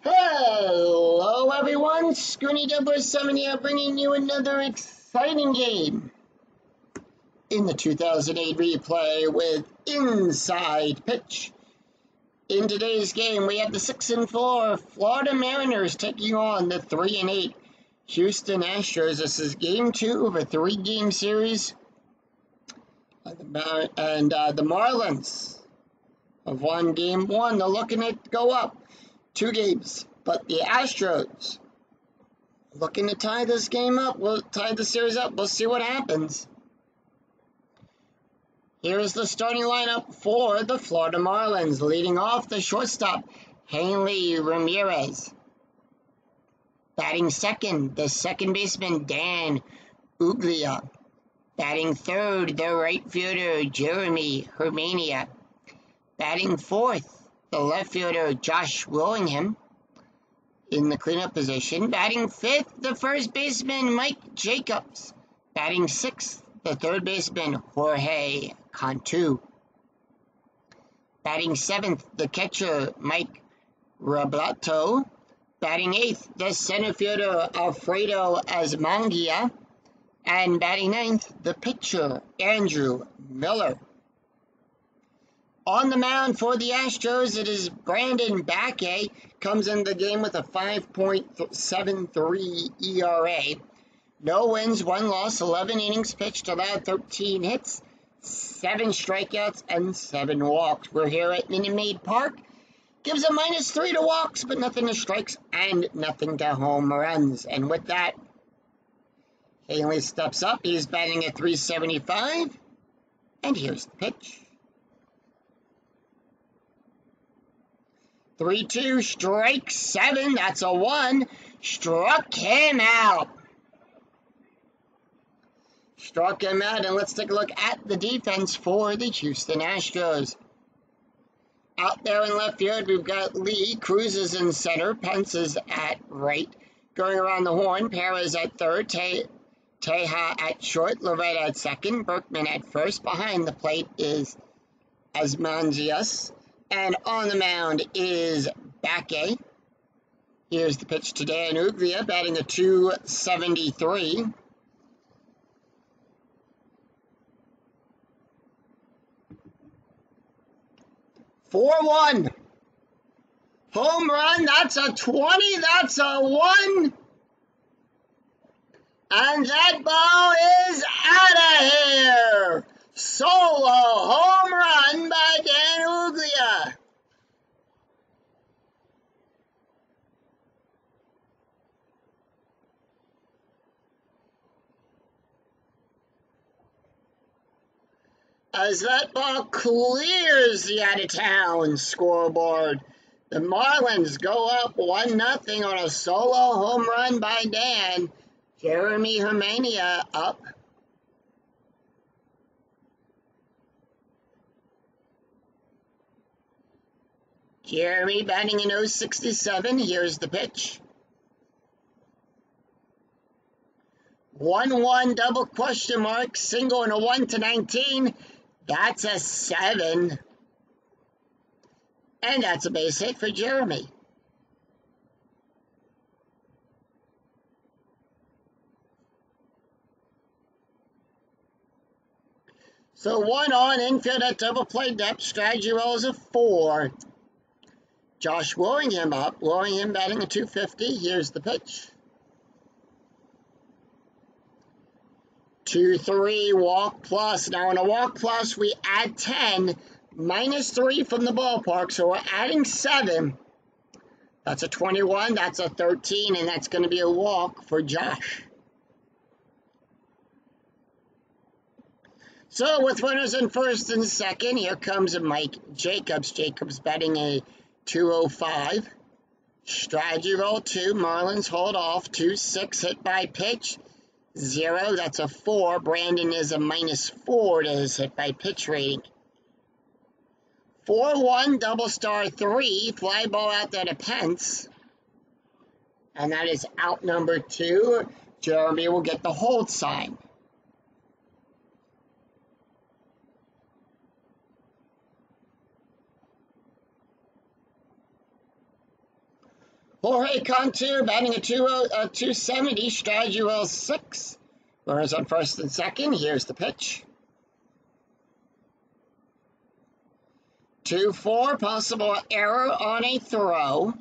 Hello everyone, Scoony Dubber 7 here bringing you another exciting game in the 2008 replay with Inside Pitch. In today's game we have the 6-4 Florida Mariners taking on the 3-8 Houston Astros. This is game 2 of a 3-game series, and the Marlins have won game 1. They're looking to go up 2 games, but the Astros looking to tie this game up. We'll tie the series up. We'll see what happens. Here's the starting lineup for the Florida Marlins. Leading off, the shortstop, Hanley Ramirez. Batting second, the second baseman, Dan Uglia. Batting third, the right fielder, Jeremy Hermania. Batting fourth, the left fielder, Josh Willingham, in the cleanup position. Batting fifth, the first baseman, Mike Jacobs. Batting sixth, the third baseman, Jorge Cantu. Batting seventh, the catcher, Mike Rablato. Batting eighth, the center fielder, Alfredo Asmangia. And batting ninth, the pitcher, Andrew Miller. On the mound for the Astros, it is Brandon Bakke. Comes in the game with a 5.73 ERA. No wins, 1 loss, 11 innings pitched, allowed 13 hits, 7 strikeouts, and 7 walks. We're here at Minute Maid Park. Gives a -3 to walks, but nothing to strikes and nothing to home runs. And with that, Haley steps up. He's batting at .375. And here's the pitch. 3-2, strike 7, that's a 1. Struck him out. And let's take a look at the defense for the Houston Astros. Out there in left field, we've got Lee. Cruz is in center. Pence is at right. Going around the horn, Perez at third. Teja at short. Loretta at second. Berkman at first. Behind the plate is Asmanzias. And on the mound is Bakke. Here's the pitch to Dan Uglia, batting a .273. .41. Home run, that's a 20, that's a 1. And that ball is out of here. Solo home run by Dan Uglia. As that ball clears the out-of-town scoreboard, the Marlins go up 1-0 on a solo home run by Dan. Jeremy Hermania up. Jeremy batting in .067. Here's the pitch. 1-1 double question mark. Single and a 1-19. That's a 7. And that's a base hit for Jeremy. So 1 on, infield at double play depth. Strategy rolls a 4. Josh Willingham up. Willingham batting a .250. Here's the pitch. 2-3, walk plus. Now in a walk plus, we add 10, -3 from the ballpark, so we're adding 7. That's a 21, that's a 13, and that's going to be a walk for Josh. So with runners in first and second, here comes Mike Jacobs. Jacobs batting a .205. Strategy roll 2, Marlins hold off, 2-6, hit by pitch. 0, that's a 4. Brandon is a -4 to his hit by pitch rating. 4-1, double star 3, fly ball out there to Pence. And that is out number 2. Jeremy will get the hold sign. Jorge Cantu batting a 270, stride you will 6. Runners on first and second. Here's the pitch. 2-4, possible error on a throw.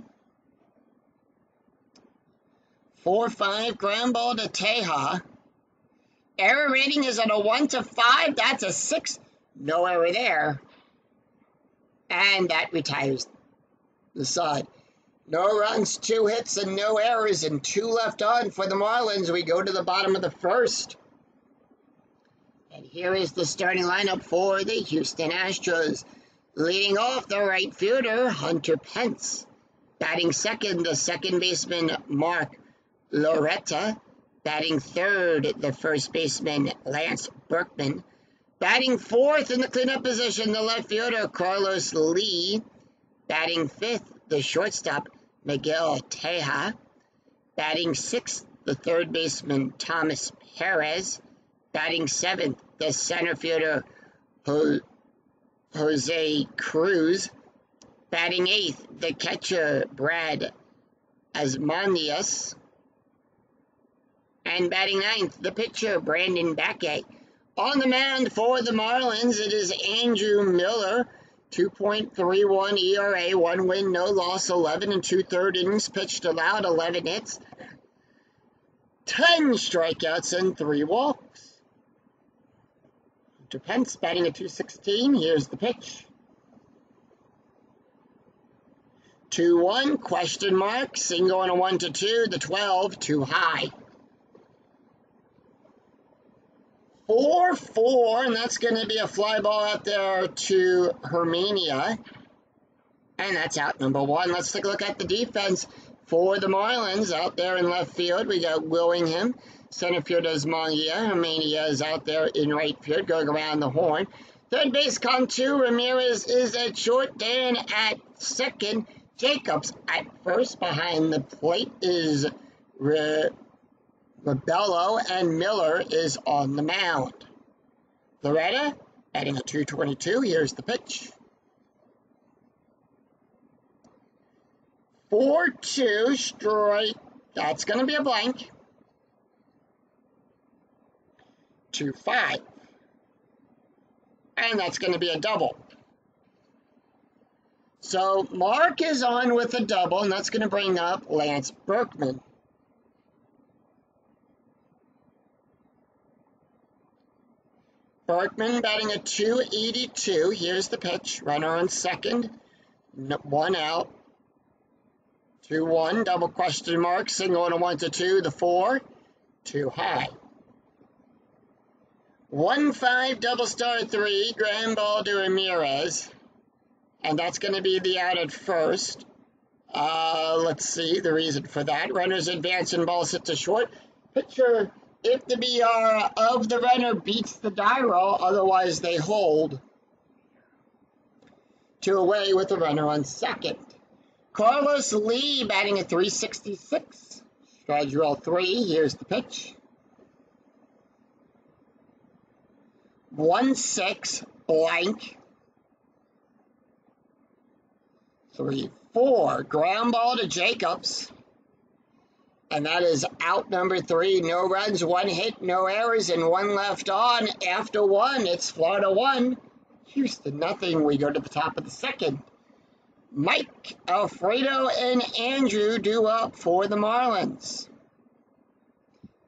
4-5, ground ball to Teja. Error rating is at a 1 to 5. That's a 6. No error there. And that retires the side. No runs, 2 hits, and no errors, and 2 left on for the Marlins. We go to the bottom of the first. And here is the starting lineup for the Houston Astros. Leading off, the right fielder, Hunter Pence. Batting second, the second baseman, Mark Loretta. Batting third, the first baseman, Lance Berkman. Batting fourth in the cleanup position, the left fielder, Carlos Lee. Batting fifth, the shortstop, Miguel Teja. Batting sixth, the third baseman, Thomas Perez. Batting seventh, the center fielder, Jose Cruz. Batting eighth, the catcher, Brad Asmondius. And batting ninth, the pitcher, Brandon Backay. On the mound for the Marlins, it is Andrew Miller. 2.31 ERA, 1 win, no loss, 11 2/3 innings pitched, allowed 11 hits, 10 strikeouts, and 3 walks. Hunter Pence batting at 216. Here's the pitch. 2-1, question mark, single and a 1-2, the 12, too high. 4-4, and that's going to be a fly ball out there to Hermania. And that's out number 1. Let's take a look at the defense for the Marlins. Out there in left field, we got Willingham. Center field is Mongia. Hermania is out there in right field, going around the horn. Third base, Cantu. Ramirez is at short. Dan at second. Jacobs at first. Behind the plate is Rebello, and Miller is on the mound. Loretta batting a 222. Here's the pitch. 4-2 strike. That's going to be a blank. 2-5. And that's going to be a double. So Mark is on with a double, and that's going to bring up Lance Berkman. Berkman batting a 282. Here's the pitch. Runner on second. 1 out. 2-1. Double question mark. Single and a 1-2. The 4. Too high. 1-5. Double star 3. Ground ball to Ramirez. And that's going to be the out at first. Let's see the reason for that. Runners advance and ball hit to short. Pitcher, if the BR of the runner beats the die roll, otherwise they hold. 2 away with the runner on second. Carlos Lee batting at 366. Stride roll 3. Here's the pitch. 1-6 blank. 3-4 ground ball to Jacobs. And that is out number 3. No runs, 1 hit, no errors, and 1 left on. After 1, it's Florida 1, Houston nothing. We go to the top of the second. Mike, Alfredo, and Andrew due up for the Marlins.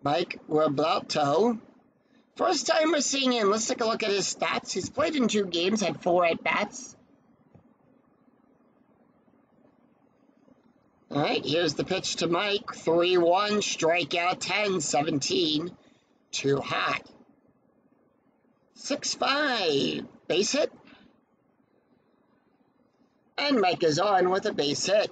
Mike Roberto. First time we're seeing him. Let's take a look at his stats. He's played in 2 games, had 4 at-bats. All right, here's the pitch to Mike. 3-1, strikeout 10, 17, too high. 6-5, base hit. And Mike is on with a base hit.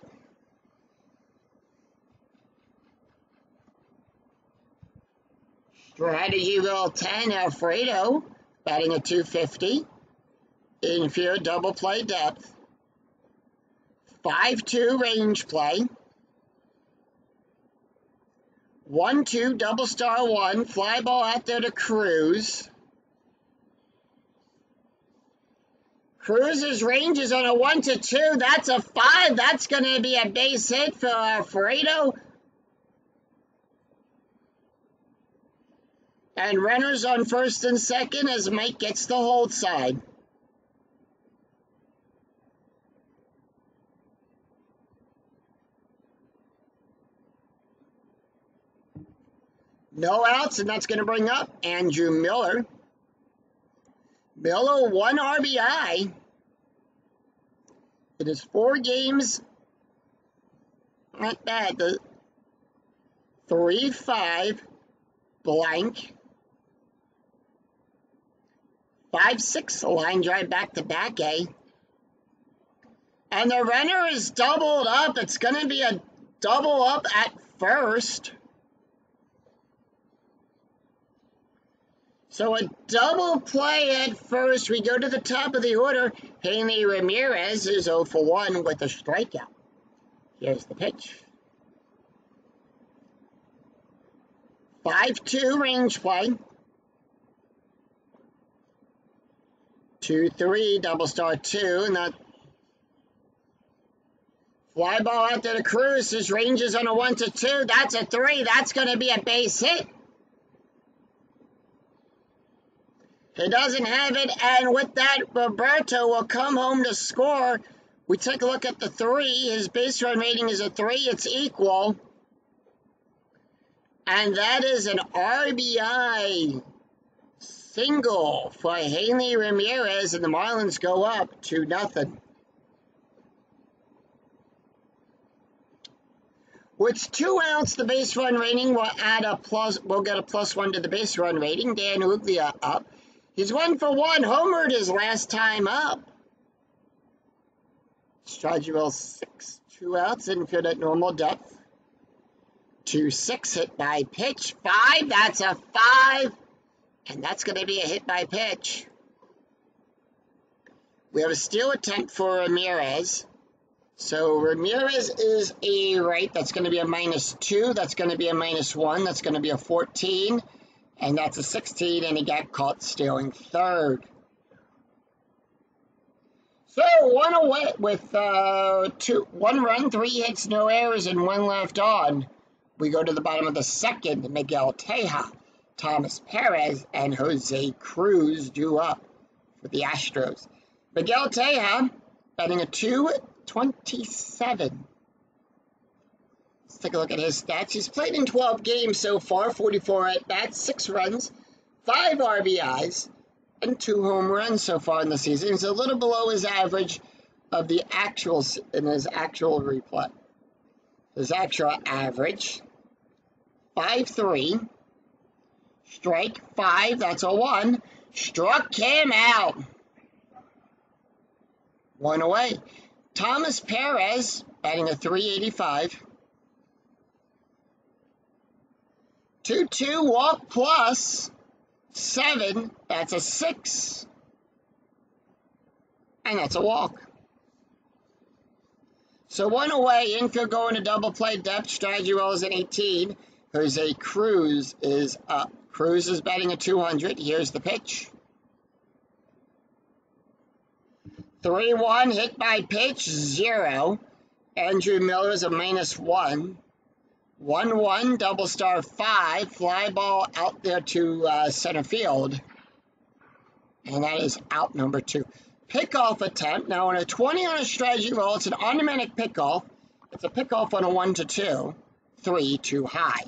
Strategy roll 10, Alfredo, batting a 250. Infield double play depth. 5-2 range play. 1-2 double star 1. Fly ball out there to Cruz. Cruz's ranges on a 1-2. That's a 5. That's going to be a base hit for Alfredo. And runners on first and second as Mike gets the hold side. No outs, and that's going to bring up Andrew Miller. Miller, 1 RBI. It is 4 games. Not bad. 3-5 blank. 5-6 line drive back to back, eh? And the runner is doubled up. It's going to be a double up at first. So a double play at first. We go to the top of the order. Hanley Ramirez is 0 for 1 with a strikeout. Here's the pitch. 5-2 range play. 2-3 double star 2, and that fly ball out to the Cruz. His ranges on a 1-2. That's a 3. That's going to be a base hit. He doesn't have it, and with that, Roberto will come home to score. We take a look at the 3. His base run rating is a 3. It's equal. And that is an RBI single for Hanley Ramirez, and the Marlins go up 2-0. With 2 outs, the base run rating will add a plus. We'll get a +1 to the base run rating. Dan Uglia up. He's 1 for 1. Homered his last time up. Stragewell 6. 2 outs. Infield at normal depth. 2-6 hit by pitch. 5. That's a 5. And that's going to be a hit by pitch. We have a steal attempt for Ramirez. So Ramirez is a right. That's going to be a -2. That's going to be a -1. That's going to be a 14. And that's a 16, and he got caught stealing third. So 1 away with 1 run, 3 hits, no errors, and 1 left on. We go to the bottom of the second. Miguel Teja, Thomas Perez, and Jose Cruz due up for the Astros. Miguel Teja batting a .227. Let's take a look at his stats. He's played in 12 games so far, 44 at-bats, 6 runs, 5 RBIs, and 2 home runs so far in the season. He's a little below his average of the actuals in his actual replay. His actual average, 5.3, strike 5, that's a 1, struck him out. 1 away. Thomas Perez batting a .385. 2-2 walk plus 7, that's a 6. And that's a walk. So 1 away, infield going to double play depth. Stragewell is an 18. Jose Cruz is up. Cruz is batting a .200. Here's the pitch. 3-1 hit by pitch, 0. Andrew Miller is a -1. 1-1 double star 5, fly ball out there to center field, and that is out number 2. Pickoff attempt. Now on a 20 on a strategy roll, it's an automatic pickoff. It's a pickoff on a 1-2, 3 too high.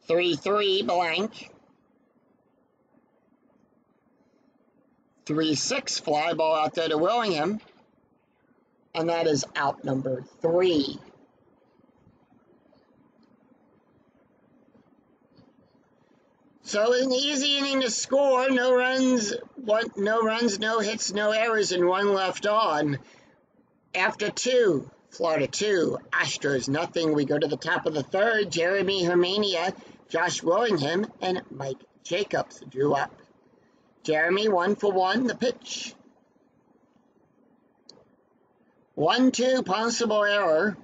3-3 blank. 3-6 fly ball out there to Willingham. And that is out number 3. So an easy inning to score. No runs, no hits, no errors, and 1 left on. After 2, Florida 2, Astros nothing. We go to the top of the 3rd. Jeremy Hermania, Josh Willingham, and Mike Jacobs drew up. Jeremy 1 for 1. The pitch. 1-2 possible error.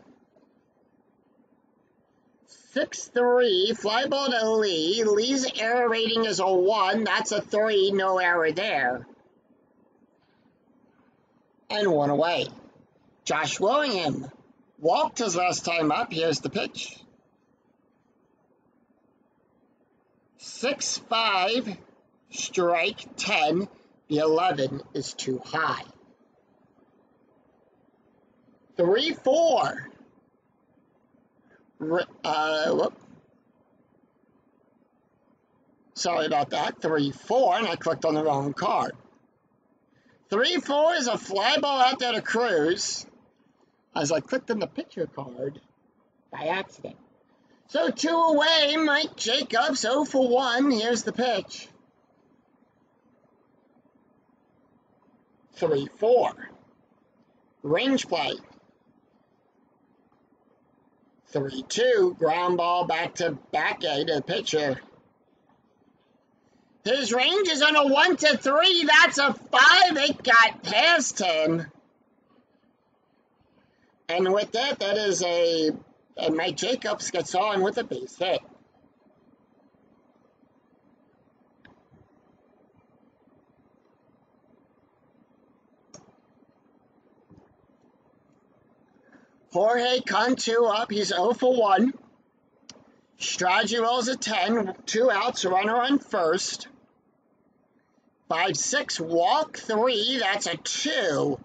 6-3, fly ball to Lee. Lee's error rating is a 1. That's a 3, no error there. And 1 away. Josh Willingham walked his last time up. Here's the pitch. 6-5, strike 10. The 11 is too high. 3-4. Sorry about that. 3-4, and I clicked on the wrong card. 3-4 is a fly ball out there to Cruz, as I clicked on the pitcher card by accident. So 2 away, Mike Jacobs, 0 for 1. Here's the pitch. 3-4. Range play. 3-2. Ground ball back to Backgate to the pitcher. His range is on a 1-3. That's a 5. It got past him. And with that, that is and Mike Jacobs gets on with a base hit. Jorge Cantu up. He's 0 for 1. Strategy rolls a 10. 2 outs. Runner on first. 5-6. Walk 3. That's a 2.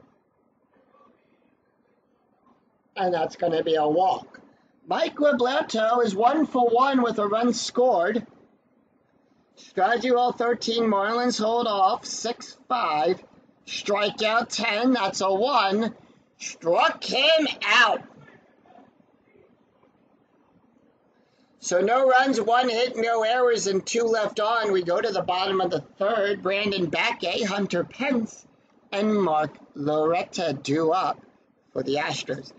And that's going to be a walk. Mike Roberto is 1 for 1 with a run scored. Strategy roll 13. Marlins hold off. 6-5. Strikeout 10. That's a 1. Struck him out. So no runs, 1 hit, no errors, and 2 left on. We go to the bottom of the third. Brandon Backgate, Hunter Pence, and Mark Loretta due up for the Astros.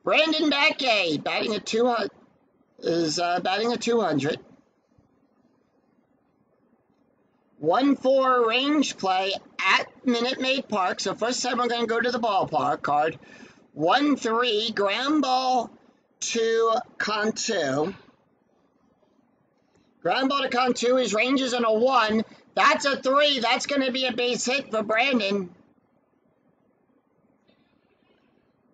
Brandon Backgate batting a 200 is batting a 200. 1-4 range play at Minute Maid Park. So first time we're going to go to the ballpark card. 1-3 ground ball to Cantu. Ground ball to Cantu. His range is on a 1. That's a 3. That's going to be a base hit for Brandon.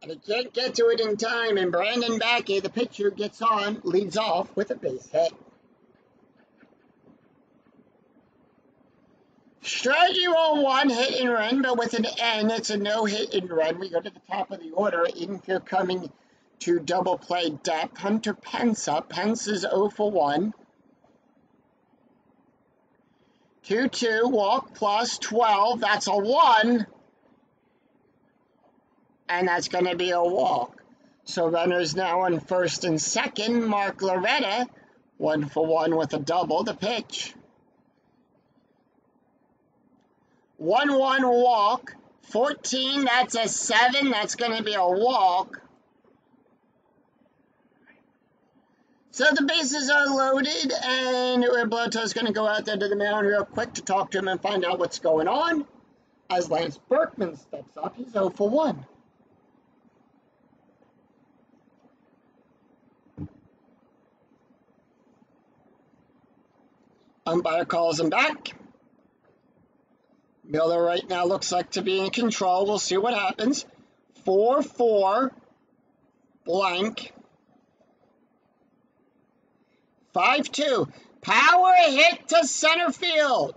And he can't get to it in time. And Brandon Backgate, the pitcher, gets on, leads off with a base hit. Strategy roll 1, hit and run, but with an N, it's a no hit and run. We go to the top of the order. In here coming to double play depth. Hunter Pence up. Pence is 0 for 1. 2-2, walk plus 12. That's a 1. And that's going to be a walk. So runners now on first and second. Mark Loretta, 1 for 1 with a double. The pitch. 1-1 walk. 14, that's a 7. That's going to be a walk. So the bases are loaded, and Roberto's going to go out there to the mound real quick to talk to him and find out what's going on. As Lance Berkman steps up, he's 0 for 1. Umpire calls him back. Miller right now looks like to be in control. We'll see what happens. 4-4 blank. 5-2. Power hit to center field.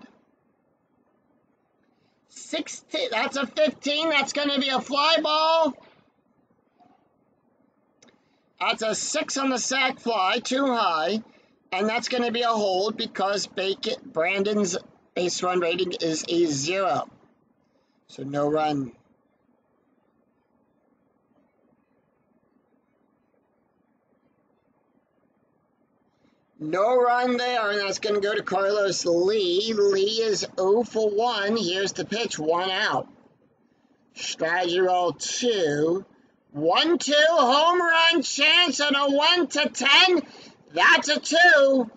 16. That's a 15. That's going to be a fly ball. That's a 6 on the sac fly, too high. And that's going to be a hold because Brandon's base run rating is a 0. So no run. No run there, and that's going to go to Carlos Lee. Lee is 0 for 1. Here's the pitch, 1 out. Strategy roll 2. 1-2, home run chance on a 1-10. That's a 2.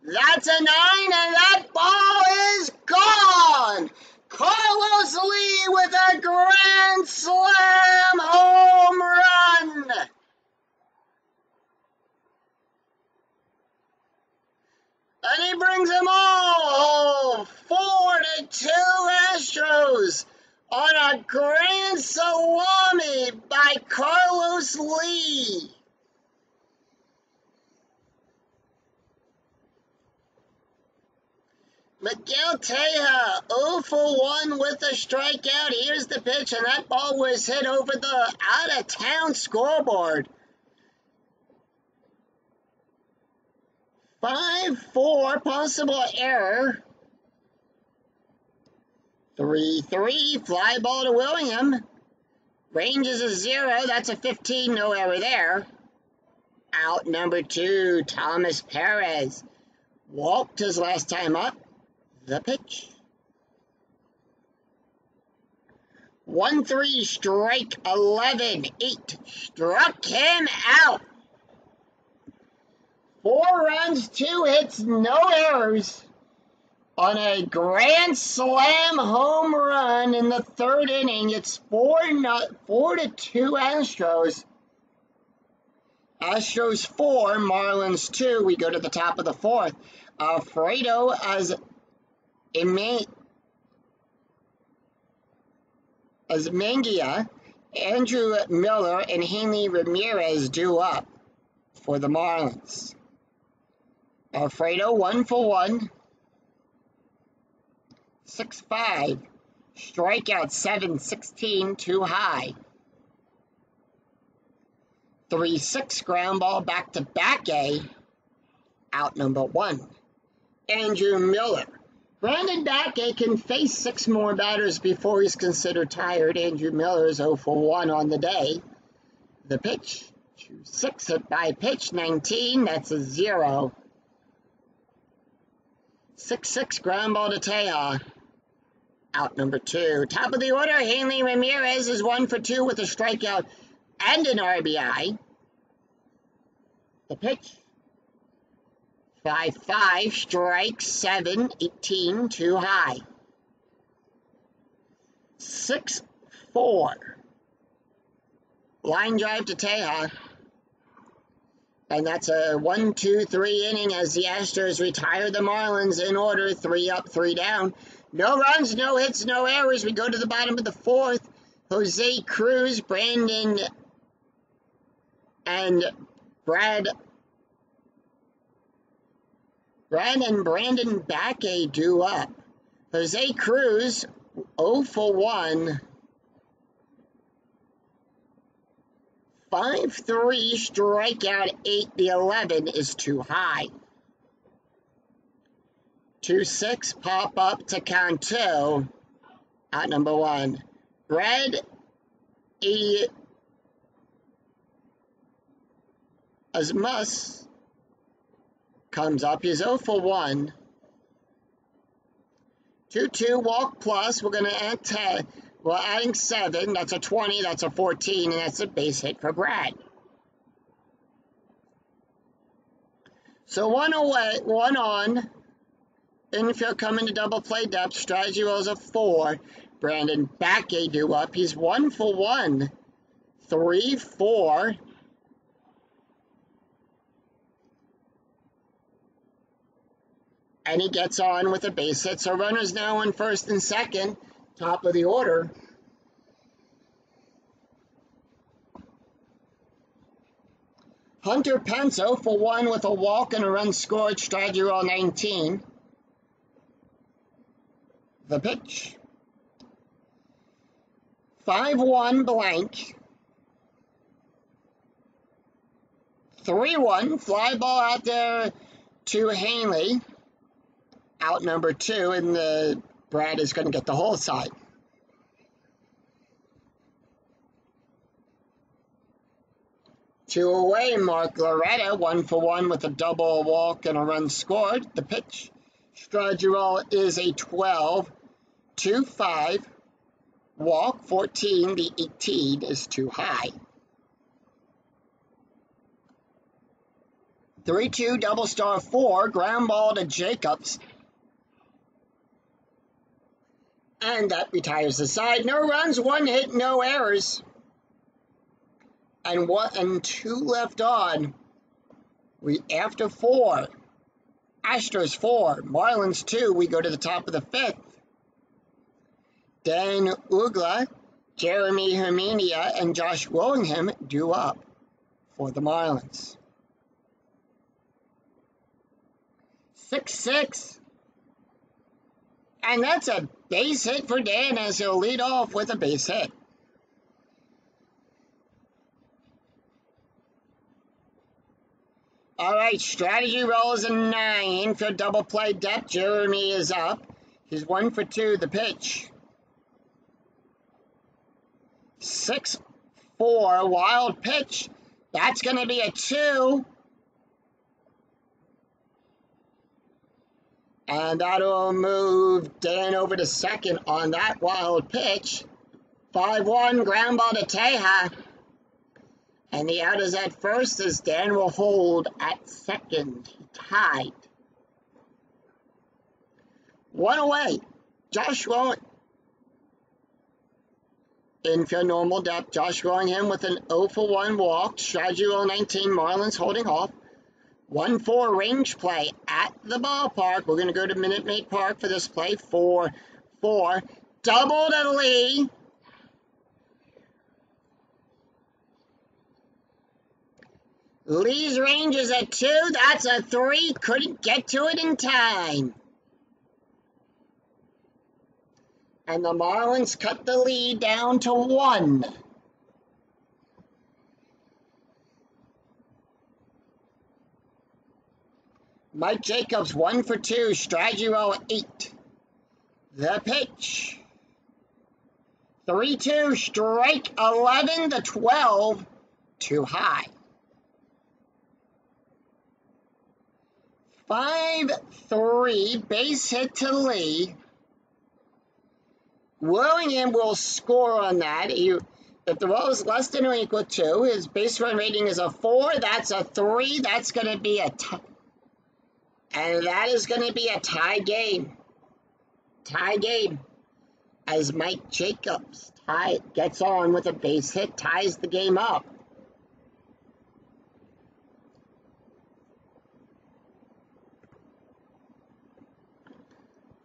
That's a 9, and that ball is gone. Carlos Lee with a grand slam home run. And he brings them all 4-2 Astros on a grand salami by Carlos Lee. Miguel Tejada 0 for 1 with a strikeout. Here's the pitch, and that ball was hit over the out-of-town scoreboard. 5-4, possible error. 3-3, fly ball to William. Range is a 0, that's a 15, no error there. Out number 2, Thomas Perez. Walked his last time up. The pitch. 1-3, strike 11, 8. Struck him out. 4 runs, 2 hits, no errors on a grand slam home run in the 3rd inning. It's 4-2 Astros. Astros 4, Marlins 2. We go to the top of the 4th. Alfredo Azmengia, Andrew Miller, and Hanley Ramirez due up for the Marlins. Alfredo 1 for 1. 6-5. Strikeout 7-16, too high. 3-6, ground ball back to back A. Out number 1. Andrew Miller. Brandon Bakke can face 6 more batters before he's considered tired. Andrew Miller is 0 for 1 on the day. The pitch. 2-6 hit by pitch. 19. That's a 0. 6-6 ground ball to Tejada. Out number 2. Top of the order, Hanley Ramirez is 1 for 2 with a strikeout and an RBI. The pitch. 5-5, strike 7, 18, too high. 6-4. Line drive to Tejada. And that's a 1-2-3 inning as the Astros retire the Marlins in order, 3 up, 3 down. No runs, no hits, no errors. We go to the bottom of the 4th. Jose Cruz, Brandon and Bakke due up. Jose Cruz, 0 for 1. 5-3, strikeout 8. The 11 is too high. 2-6, pop up to count 2. Out number 1. Brad Asmus comes up. He's 0 for 1. 2-2, walk plus. We're going to add 10. We're adding 7. That's a 20. That's a 14. And that's a base hit for Brad. So 1 away, 1 on. Infield coming to double play depth. Strategy rolls a 4. Brandon Bakke due up. He's 1 for 1. 3-4. And he gets on with a base hit. So runners now on 1st and 2nd. Top of the order. Hunter Pence 0 for 1 with a walk and a run scored. Strategy roll 19. The pitch. 5-1 blank. 3-1. Fly ball out there to Hanley. Out number 2, and the Brad is going to get the whole side. Two away, Mark Loretta, 1 for 1 with a double, walk, and a run scored. The pitch. Strategy roll is a 12. 2-5. Walk, 14. The 18 is too high. 3-2, double star 4. Ground ball to Jacobs. And that retires the side. No runs, 1 hit, no errors. And 2 left on. After 4. Astros 4, Marlins 2. We go to the top of the 5th. Dan Uggla, Jeremy Hermania, and Josh Willingham due up for the Marlins. 6-6. And that's a base hit for Dan as he'll lead off with a base hit. All right, strategy roll is a 9 for double play depth. Jeremy is up. He's 1 for 2. The pitch. 6-4, wild pitch. That's going to be a 2. And that'll move Dan over to second on that wild pitch. 5-1, ground ball to Teja. And the out is at first as Dan will hold at second. Tied. 1 away. Josh Willingham. Infield normal depth. Josh Willingham with an 0 for 1 walk. Strategy roll 19. Marlins holding off. 1-4 range play at the ballpark. We're going to go to Minute Maid Park for this play. 4-4. Double to Lee. Lee's range is a 2. That's a 3. Couldn't get to it in time. And the Marlins cut the lead down to 1. Mike Jacobs 1 for 2. Strategy roll 8. The pitch. 3-2. Strike 11 to 12. Too high. 5-3, base hit to Lee. Willingham will score on that. If the roll is less than or equal to, his base run rating is a 4. That's a 3. That's going to be a tie. And that is going to be a tie game. Tie game. As Mike Jacobs gets on with a base hit, ties the game up.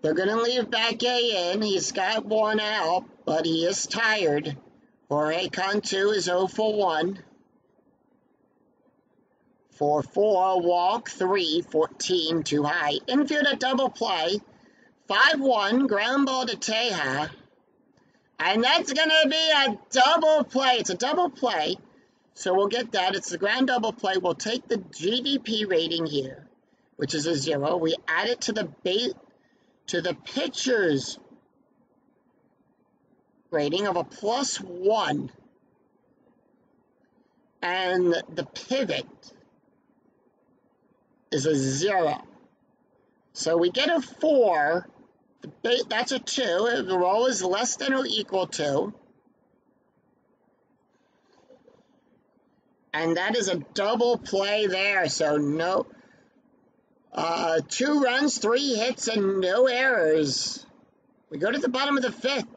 They're going to leave back A in. He's got 1 out, but he is tired. Jorge Cantu is 0 for 1. 4-4, walk 3, 14, too high. Infield a double play. 5-1, ground ball to Teja. And that's going to be a double play. It's a double play. So we'll get that. It's the ground double play. We'll take the GDP rating here, which is a 0. We add it to the pitcher's rating of a +1, and the pivot is a 0. So we get a 4. That's a 2. The roll is less than or equal to. And that is a double play there. So no. 2 runs, 3 hits, and no errors. We go to the bottom of the 5th.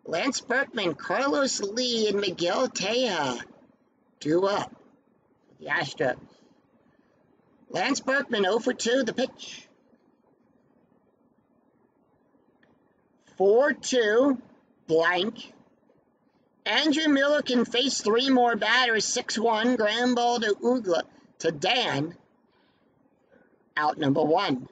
Lance Berkman, Carlos Lee, and Miguel Teja due up for the Astros. Lance Berkman 0 for 2, the pitch. 4-2, blank. Andrew Miller can face 3 more batters. 6-1, ground ball to Uggla, to Dan. Out number 1.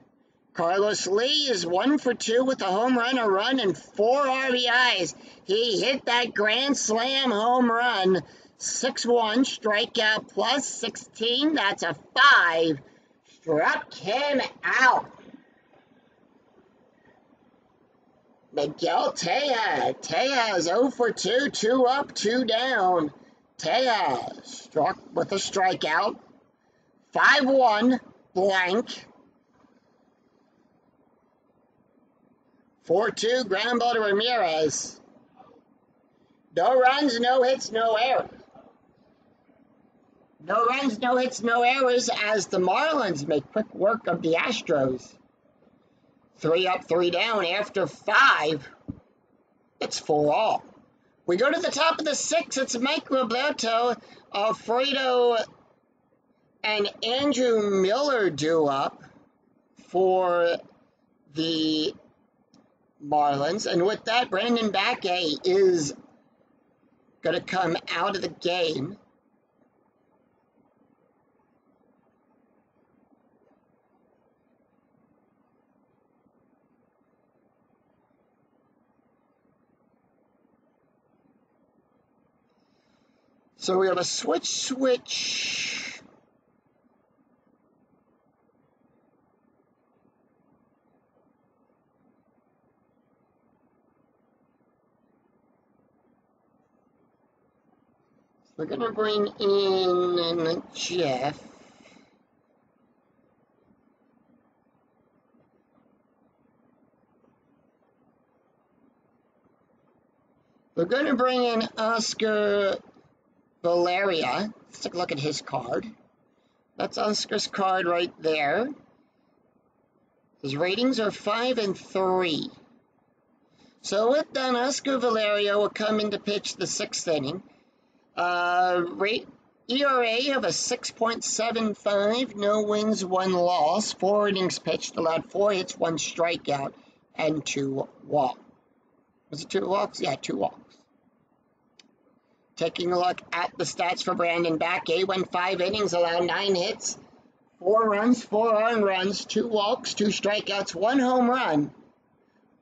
Carlos Lee is 1 for 2 with a home run, a run, and 4 RBIs. He hit that grand slam home run. 6-1, strikeout +16. That's a 5. Struck him out. Miguel Teja. Teja is 0 for 2. 2 up, 2 down. Teja struck with a strikeout. 5-1. Blank. 4-2, ground ball to Ramirez. No runs, no hits, no errors. No runs, no hits, no errors as the Marlins make quick work of the Astros. 3 up, 3 down. After 5, it's 4-all. We go to the top of the 6th. It's Mike Roberto, Alfredo, and Andrew Miller due up for the Marlins. And with that, Brandon Bakke is going to come out of the game. So we have a switch. We're going to bring in Jeff. We're going to bring in Oscar Valeria. Let's take a look at his card. That's Oscar's card right there. His ratings are 5 and 3. So with that, Oscar Valeria will come in to pitch the 6th inning. ERA of a 6.75, no wins, 1 loss, 4 innings pitched, allowed 4 hits, 1 strikeout, and 2 walks. Was it 2 walks? Yeah, 2 walks. Taking a look at the stats for Brandon Bakke, went 5 innings, allowed 9 hits, 4 runs, 4 earned runs, 2 walks, 2 strikeouts, 1 home run,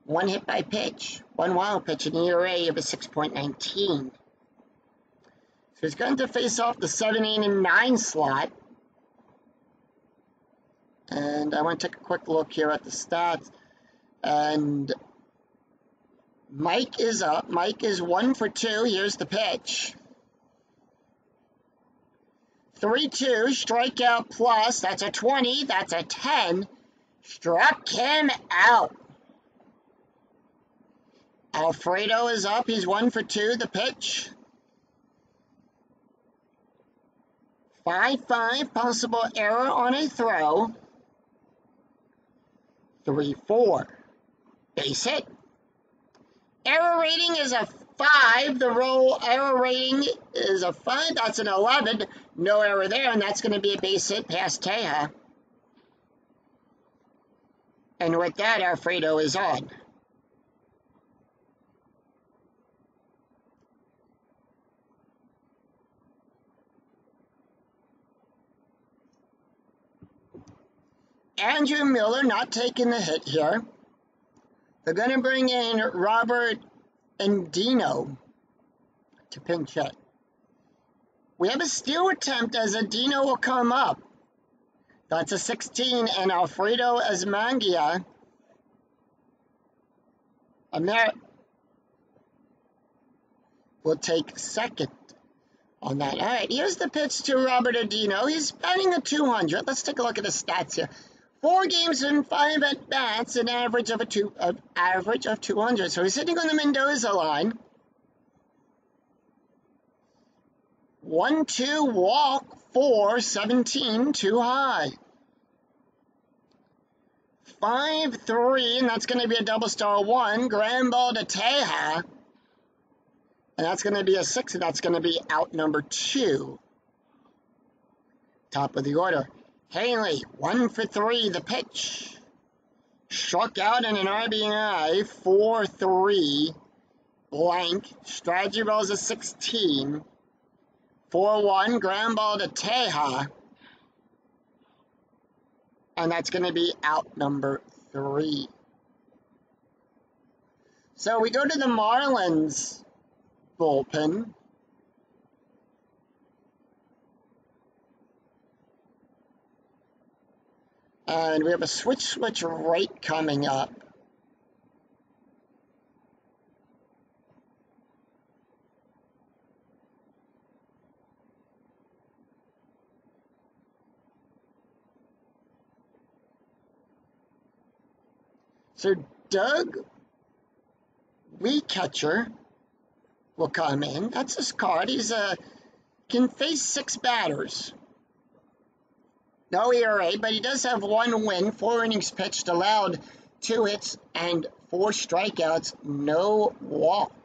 1 hit by pitch, 1 wild pitch, an ERA of a 6.19. So he's going to face off the 7, 8, and 9 slot. And I want to take a quick look here at the stats. And Mike is up. Mike is 1 for 2. Here's the pitch. 3-2, strikeout plus. That's a 20. That's a 10. Struck him out. Alfredo is up. He's 1 for 2. The pitch. 5-5, possible error on a throw. 3-4, base hit. Error rating is a 5. The roll error rating is a 5. That's an 11. No error there, and that's going to be a base hit past Teja. And with that, Alfredo is on. Andrew Miller not taking the hit here. They're going to bring in Robert Andino to pinch hit. We have a steal attempt as Andino will come up. That's a 16, and Alfredo Asmangia will take second on that. All right, here's the pitch to Robert Andino. He's batting a 200. Let's take a look at the stats here. 4 games and 5 at bats, an average of 200. So he's hitting on the Mendoza line. 1-2 walk, 4-17 too high. 5-3, and that's going to be a double star 1. Grand ball to Teja, and that's going to be a 6, and that's going to be out number 2. Top of the order. Haley, 1 for 3, the pitch. Struck out in an RBI, 4-3, blank. Strategy rolls a 16. 4-1, ground ball to Teja. And that's going to be out number 3. So we go to the Marlins bullpen. And we have a switch right coming up. So Doug Weecatcher will come in. That's his card. He's can face 6 batters. No ERA, but he does have 1 win, 4 innings pitched, allowed 2 hits and 4 strikeouts, no walks.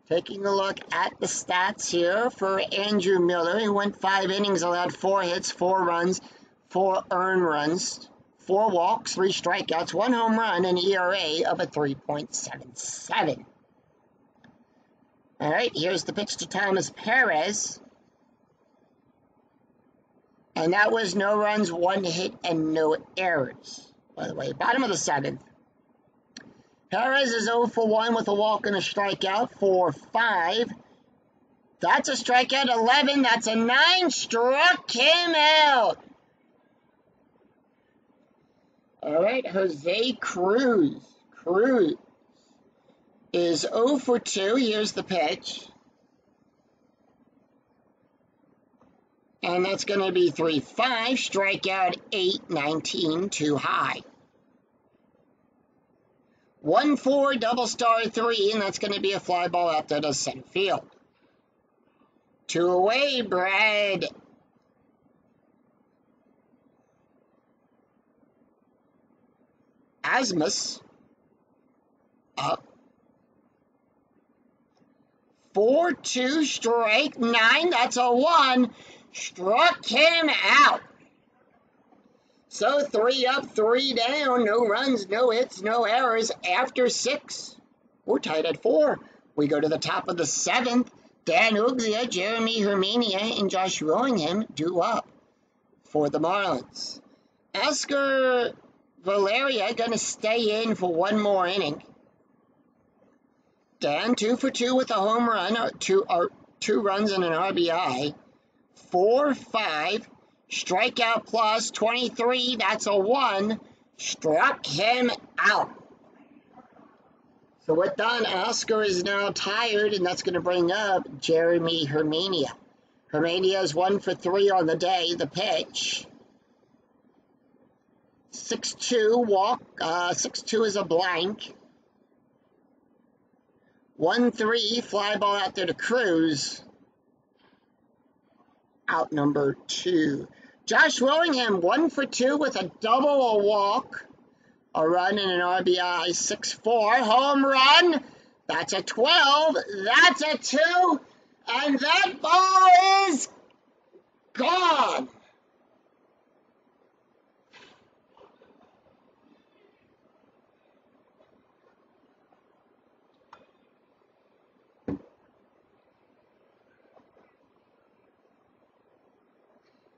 Taking a look at the stats here for Andrew Miller. He went 5 innings, allowed 4 hits, 4 runs, 4 earned runs, 4 walks, 3 strikeouts, 1 home run, and ERA of a 3.77. All right, here's the pitch to Thomas Perez. And that was no runs, 1 hit, and no errors. By the way, bottom of the 7th. Perez is 0 for 1 with a walk and a strikeout for 5. That's a strikeout. 11. That's a 9. Struck him out. All right, Jose Cruz. Cruz is 0 for 2. Here's the pitch. And that's going to be 3-5. Strikeout 8, 19, too high. 1-4, double star 3, and that's going to be a fly ball out there to center field. 2 away, Brad. Asmus up. 4-2, strike 9. That's a 1. Struck him out. So 3 up, 3 down. No runs, no hits, no errors. After 6, we're tied at 4. We go to the top of the 7th. Dan Uglia, Jeremy Hermania, and Josh Willingham due up for the Marlins. Oscar Valeria going to stay in for 1 more inning. Dan 2 for 2 with a home run, 2 runs and an RBI. 4-5, strikeout plus 23, that's a 1, struck him out. So with that, Oscar is now tired, and that's going to bring up Jeremy Hermania. Hermania is 1 for 3 on the day, the pitch. 6-2 walk, 6-2 is a blank. 1-3, fly ball out there to Cruz. Out number 2. Josh Willingham, 1 for 2 with a double, a walk, a run, and an RBI. 6-4, home run. That's a 12. That's a 2. And that ball is gone.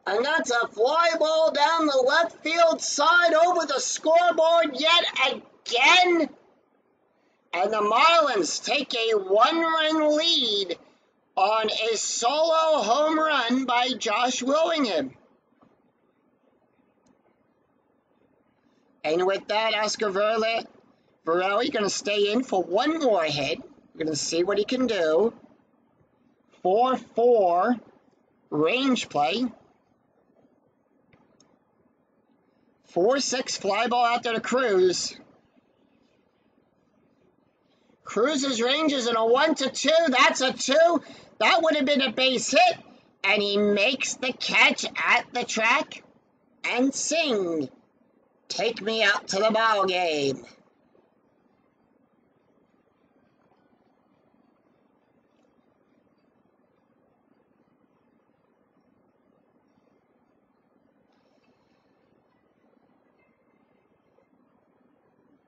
And that's a fly ball down the left field side over the scoreboard yet again. And the Marlins take a 1-run lead on a solo home run by Josh Willingham. And with that, Oscar Varelli going to stay in for 1 more hit. We're going to see what he can do. 4-4 range play. 4-6 fly ball out there to Cruz. Cruz's range is in a 1-2. That's a 2. That would have been a base hit. And he makes the catch at the track and sing, "Take me out to the ball game."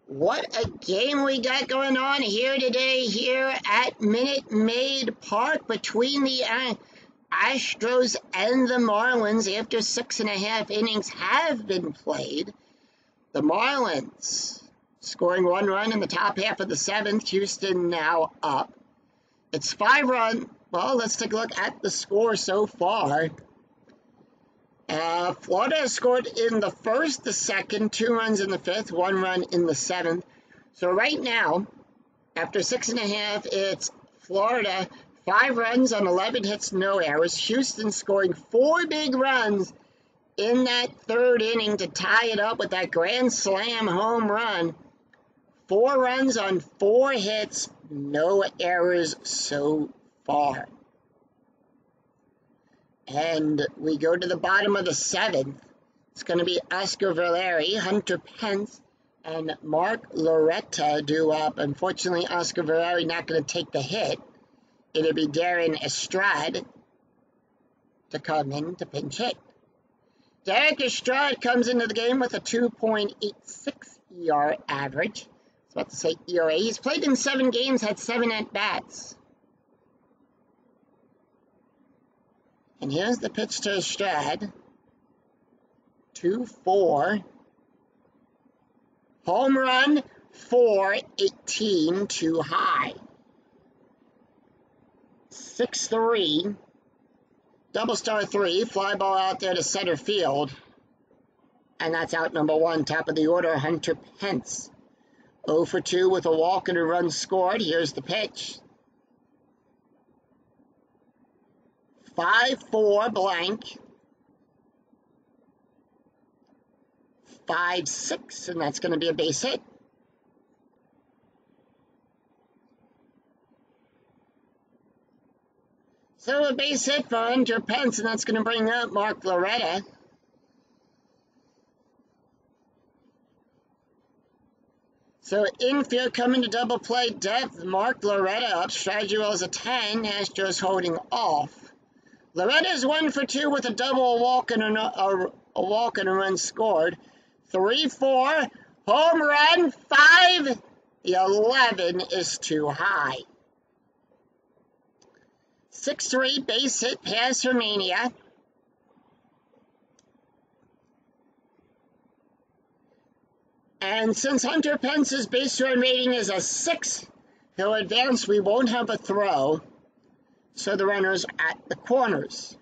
What a game we got going on here today, here at Minute Maid Park between the Astros and the Marlins after 6.5 innings have been played. The Marlins scoring 1 run in the top half of the 7th. Houston now up. It's 5-run. Well, let's take a look at the score so far. Florida has scored in the 1st, the 2nd, 2 runs in the 5th, 1 run in the 7th. So right now, after 6.5, it's Florida, 5 runs on 11 hits, no errors. Houston scoring 4 big runs in that 3rd inning to tie it up with that grand slam home run. 4 runs on 4 hits, no errors so far. And we go to the bottom of the 7th. It's going to be Oscar Valeri, Hunter Pence, and Mark Loretta due up. Unfortunately, Oscar Valeri not going to take the hit. It'll be Darren Estrada to come in to pinch hit. Derek Estrada comes into the game with a 2.86 ER average. I was about to say ERA. He's played in 7 games, had 7 at-bats. And here's the pitch to Estrada. 2-4. Home run, 4-18, too high. 6-3. Double star 3, fly ball out there to center field. And that's out number 1, top of the order, Hunter Pence. 0 for 2 with a walk and a run scored. Here's the pitch. 5-4 blank. 5-6, and that's going to be a base hit. So a base hit for Hunter Pence, and that's going to bring up Mark Loretta. So infield coming to double play depth. Mark Loretta up. Strategy well as a 10. Astros holding off. Loretta's 1 for 2 with a double, a walk and a run scored. 3-4. Home run. 5. The 11 is too high. 6-3 base hit pass for Mania. And since Hunter Pence's base run rating is a 6, he'll advance. We won't have a throw. So the runner's at the corners.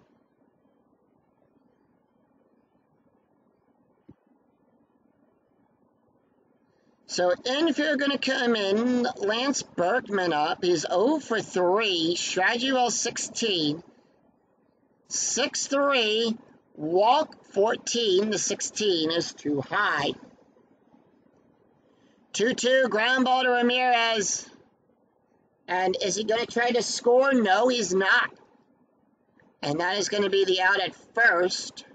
So infield going to come in. Lance Berkman up. He's 0 for 3. Strategy well 16. 6-3. Walk 14. The 16 is too high. 2-2. Ground ball to Ramirez. And is he going to try to score? No, he's not. And that is going to be the out at first.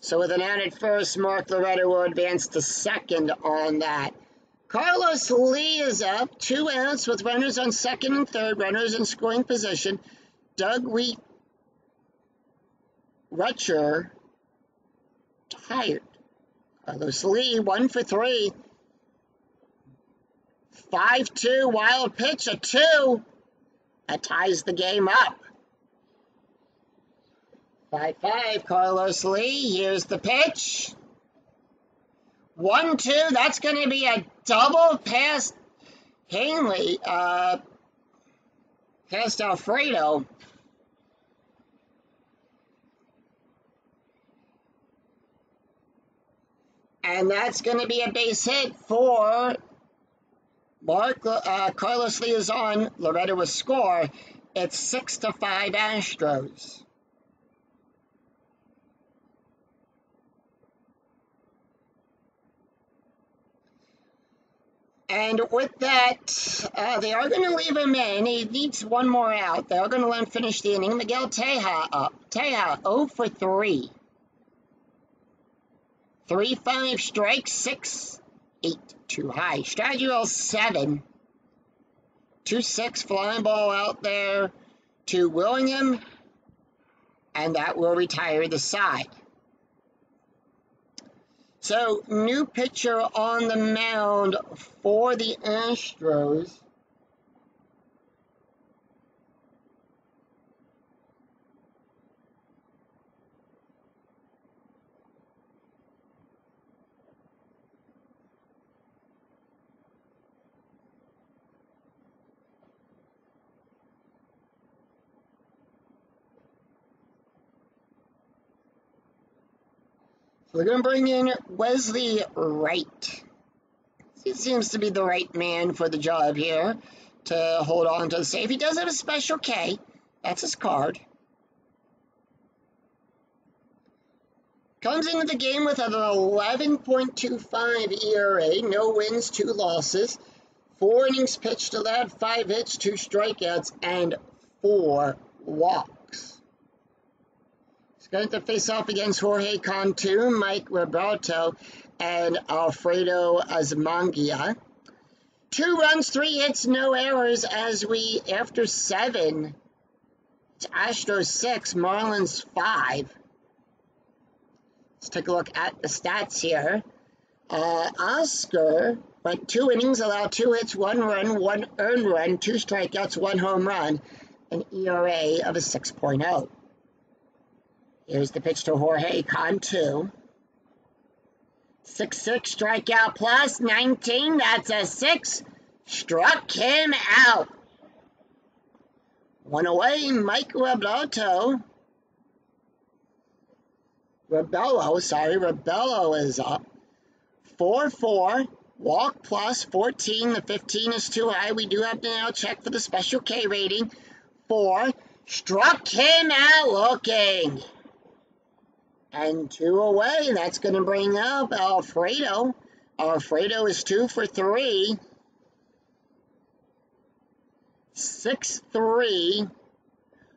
So with an out at first, Mark Loretta will advance to second on that. Carlos Lee is up. 2 outs with runners on second and third. Runners in scoring position. Doug Rutcher tired. Carlos Lee, 1 for 3. 5-2, wild pitch, a 2. That ties the game up. 5-5, Carlos Lee. Here's the pitch. 1-2. That's going to be a double past Hanley, past Alfredo. And that's going to be a base hit for Carlos Lee is on. Loretta will score. It's 6-5 Astros. And with that, they are going to leave him in. He needs 1 more out. They are going to let him finish the inning. Miguel Teja up. Teja 0 for 3. 3-5 strike, 6-8 too high. Strategy well 7. 2-6 flying ball out there to Willingham. And that will retire the side. So, new pitcher on the mound for the Astros. We're going to bring in Wesley Wright. He seems to be the right man for the job here to hold on to the save. He does have a special K. That's his card. Comes into the game with an 11.25 ERA. No wins, 2 losses. 4 innings pitched allowed, 5 hits, 2 strikeouts, and 4 walks. Going to face off against Jorge Cantu, Mike Roberto, and Alfredo Azmangia. 2 runs, 3 hits, no errors as we, after 7, Astros 6, Marlins 5. Let's take a look at the stats here. Oscar went 2 innings, allowed 2 hits, 1 run, 1 earned run, 2 strikeouts, 1 home run, an ERA of a 6.0. Here's the pitch to Jorge Cantu. 6-6 strikeout plus 19. That's a 6. Struck him out. 1 away, Mike Rebello is up. 4-4. Walk plus 14. The 15 is too high. We do have to now check for the special K rating. 4. Struck him out looking. And 2 away. That's going to bring up Alfredo. Alfredo is 2 for 3. 6-3.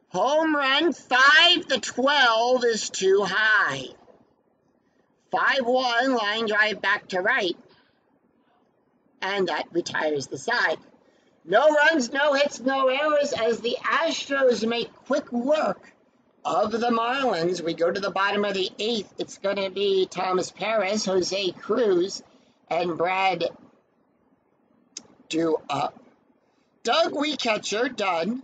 Home run 5. The 12 is too high. 5-1. Line drive back to right. And that retires the side. No runs, no hits, no errors as the Astros make quick work of the Marlins. We go to the bottom of the 8th. It's going to be Thomas Perez, Jose Cruz, and Brad due up. Doug Weeketcher, done.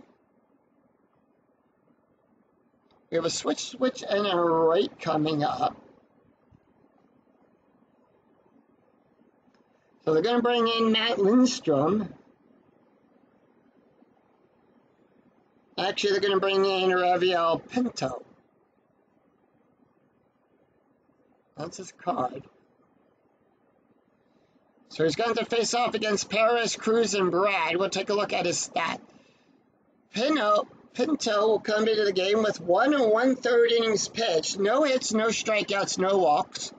We have a switch, and a right coming up. So they're going to bring in Matt Lindstrom. Actually, they're going to bring in Rafael Pinto. That's his card. So he's going to face off against Perez, Cruz, and Brad. We'll take a look at his stat. Pinto will come into the game with 1 1/3 innings pitched. No hits, no strikeouts, no walks.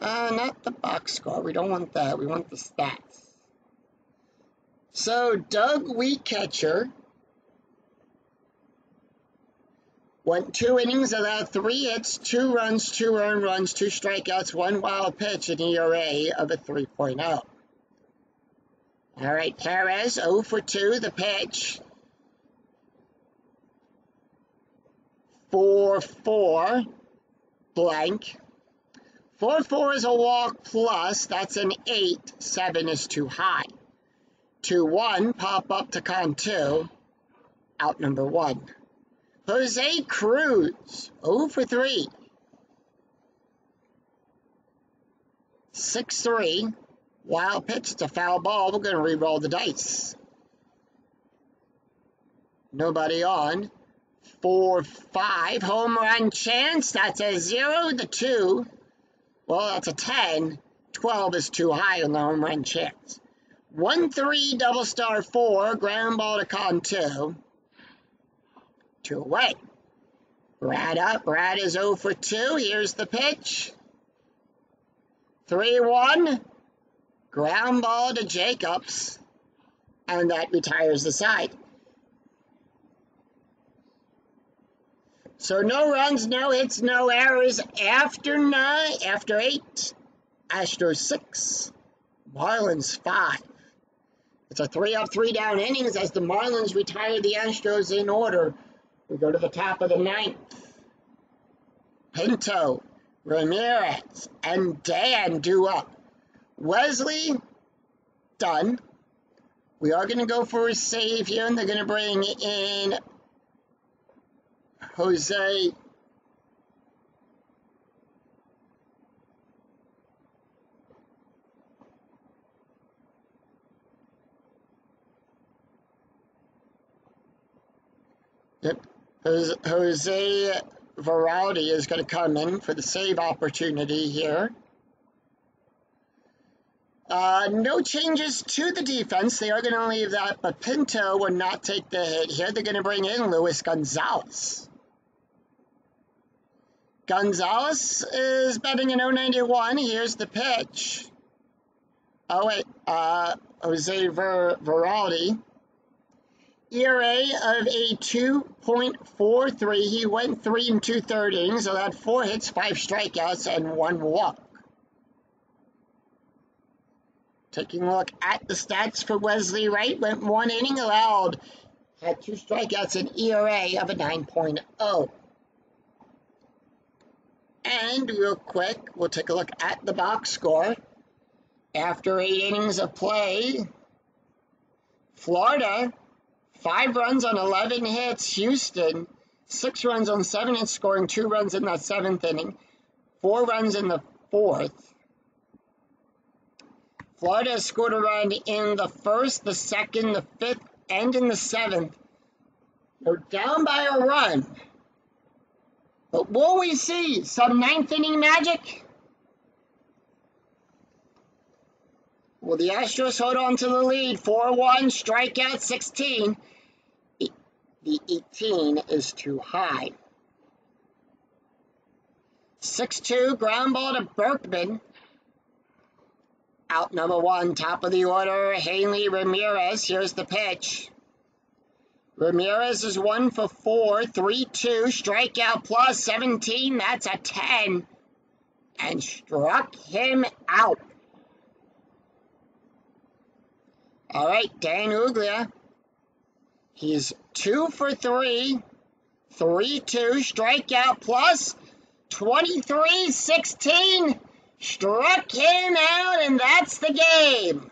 Not the box score. We don't want that. We want the stats. So Doug Weeketcher went 2 innings, allowed 3 hits, 2 runs, 2 earned runs, 2 strikeouts, 1 wild pitch, an ERA of a 3.0. All right, Perez, 0 for 2, the pitch. 4-4, blank. 4-4 is a walk plus, that's an 8. 7 is too high. 2-1, pop up to Cantu, out number 1. Jose Cruz, 0 for 3. 6-3, wild pitch, it's a foul ball. We're going to re-roll the dice. Nobody on. 4-5, home run chance, that's a 0. The 2, well, that's a 10. 12 is too high on the home run chance. 1-3, double star 4, ground ball to Cantu. 2 away. Brad up. Brad is 0 for 2. Here's the pitch. 3-1. Ground ball to Jacobs. And that retires the side. So no runs, no hits, no errors. After 8. Astros 6. Marlins 5. It's a 3-up, 3-down innings as the Marlins retire the Astros in order. We go to the top of the 9th. Pinto, Ramirez, and Dan due up. Wesley, done. We are going to go for a save here, and they're going to bring in Jose. Yep. Jose Varaldi is going to come in for the save opportunity here. No changes to the defense. They are going to leave that, but Pinto will not take the hit here. They're going to bring in Luis Gonzalez. Gonzalez is batting an 091. Here's the pitch. Oh, wait. Jose Varaldi. ERA of a 2.43. He went 3 2/3 innings, allowed 4 hits, 5 strikeouts, and 1 walk. Taking a look at the stats for Wesley Wright, went 1 inning, had 2 strikeouts, an ERA of a 9.0. And real quick, we'll take a look at the box score. After 8 innings of play, Florida, 5 runs on 11 hits. Houston, 6 runs on 7 hits, scoring 2 runs in that 7th inning, 4 runs in the 4th. Florida scored a run in the 1st, the 2nd, the 5th, and in the 7th. They're down by a run. But will we see some 9th inning magic? Will the Astros hold on to the lead? 4-1, strikeout 16. The 18 is too high. 6-2, ground ball to Berkman. Out number 1, top of the order, Hanley Ramirez. Here's the pitch. Ramirez is 1 for 4, 3-2, strikeout plus 17, that's a 10. And struck him out. All right, Dan Uglia. He's 2 for 3, 3-2, strikeout plus 23, 16. Struck him out, and that's the game.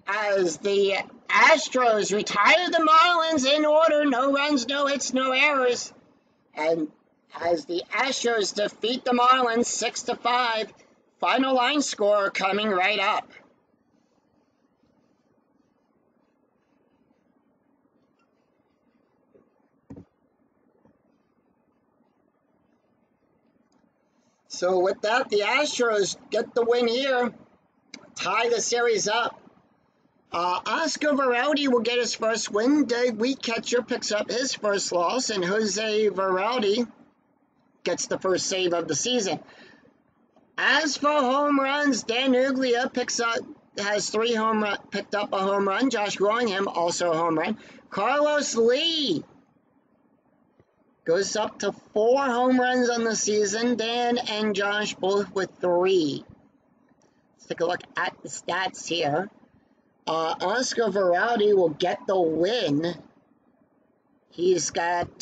As the Astros retire the Marlins in order, no runs, no hits, no errors. And as the Astros defeat the Marlins 6-5, final line score coming right up. So with that, the Astros get the win here, tie the series up. Oscar Veraldi will get his first win. Doug Wheatcatcher picks up his first loss, and Jose Veraldi gets the first save of the season. As for home runs, Dan Uglia has 3 home run, picked up a home run. Josh Willingham also a home run. Carlos Lee goes up to 4 home runs on the season. Dan and Josh both with 3. Let's take a look at the stats here. Oscar Veraldi will get the win. He's got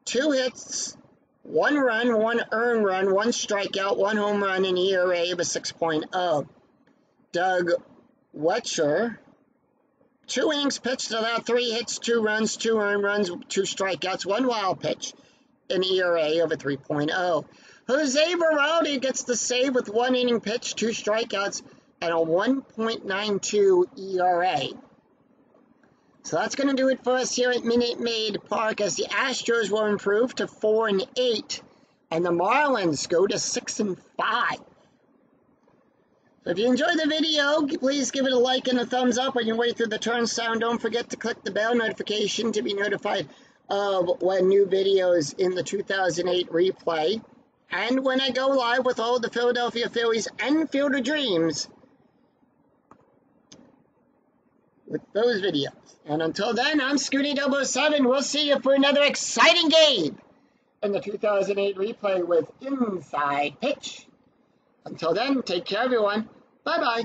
2 hits, 1 run, 1 earned run, 1 strikeout, 1 home run, and ERA of a 6.0. Doug Wetcher, 2 innings pitched, allowed 3 hits, 2 runs, 2 earned runs, 2 strikeouts, 1 wild pitch, an ERA of a 3.0. Jose Veraldi gets the save with 1 inning pitch, 2 strikeouts, and a 1.92 ERA. So that's going to do it for us here at Minute Maid Park, as the Astros will improve to 4-8, and the Marlins go to 6-5. So if you enjoyed the video, please give it a like and a thumbs up on your way through the turnstile. Don't forget to click the bell notification to be notified of when new videos in the 2008 replay, and when I go live with all the Philadelphia Phillies and Field of Dreams with those videos. And until then, I'm Scooty007. We'll see you for another exciting game in the 2008 replay with Inside Pitch. Until then, take care, everyone. Bye-bye.